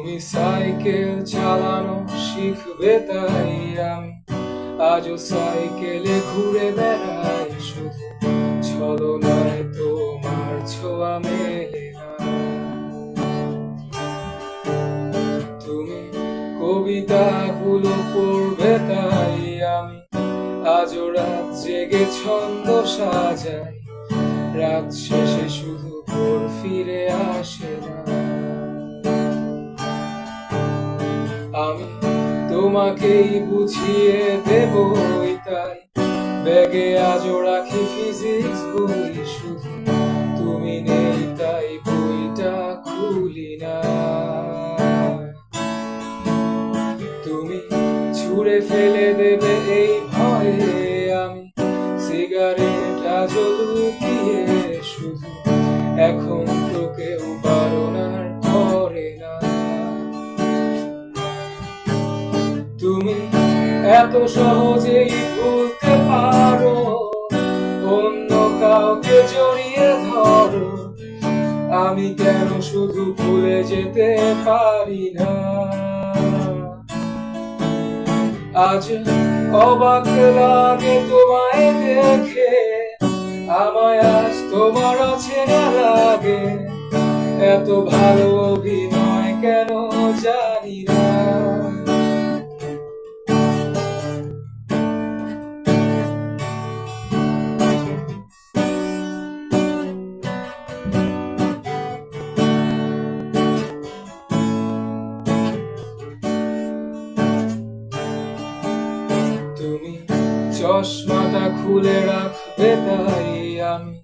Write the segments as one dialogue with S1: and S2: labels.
S1: তুমি সাইকেল চালানো শিখবে তাই আমি আজও সাইকেলে ঘুরে বেড়াই, শুধু ছলনায় তোমার ছোঁয়া মেলে না। তুমি কবিতাগুলো পড়বে তাই আমি আজও রাত জেগে ছন্দ সাজাই, রাত শেষে শুধু ভোর ফিরে আসে না। আমি তোমাকেই বুঝিয়ে দেবই তাই ব্যাগে আজও রাখি ফিজিক্স বই, শুধু তুমি নেই তাই বইটা খুলি না। তুমি ছুঁড়ে ফেলে দেবে এই ভয়ে আমি সিগারেট আজও লুকিয়ে, শুধু এখন তো কেউ বারণার করে না। তুমি এত সহজেই ভুলতে পারো, অন্য কাউকে জড়িয়ে ধরো, আমি কেন শুধু ভুলে যেতে পারি না। আজ অবাক লাগে তোমায় দেখে, আমায় আজ তোমার অচেনা লাগে, এত ভালো অভিনয় কেন জানি না। তুমি চশমাটা খুলে রাখবে তাই আমি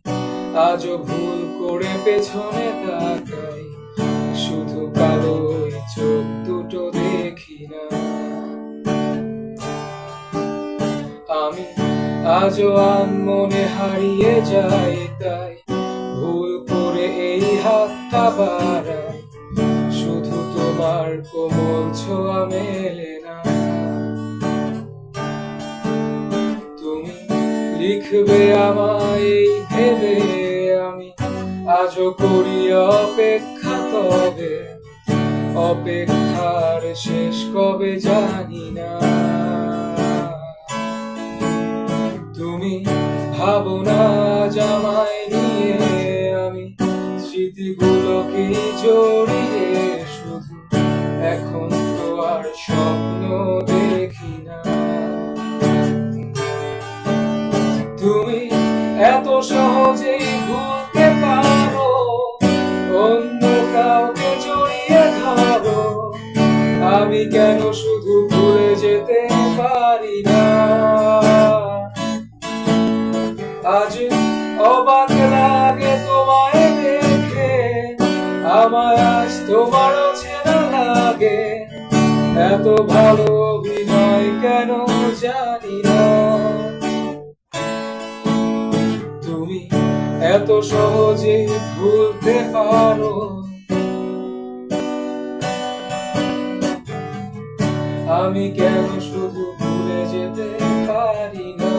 S1: আজও ভুল করে পেছনে তাকাই, শুধু কালো ওই চোখ দুটো দেখি না। আমি আজও আনমনে হারিয়ে যাই তাই ভুল করে এই হাতটা বাড়াই, শুধু তোমার কোমল ছোঁয়া মেলে না। তুমি লিখবে আমায় এই ভেবে আমি আজও করি অপেক্ষা, তবে অপেক্ষার শেষ কবে জানি না। তুমি ভাবো না আমায় নিয়ে আমি স্মৃতিগুলোকে জড়িয়ে, শুধু এখন তো আর স্বপ্ন দেখি না। তুমি এত সহজেই ভুলতে পারো, অন্য কাউকে জড়িয়ে ধরো, আমি কেন শুধু ভুলে যেতে পারি না। আজ অবাক লাগে তোমায় দেখে, আমায় আজ তোমার অচেনা লাগে, এত ভালো অভিনয় কেন জানি না। তুমি এত সহজে ভুলতে পারো, আমি কেন শুধু ভুলে যেতে পারি না।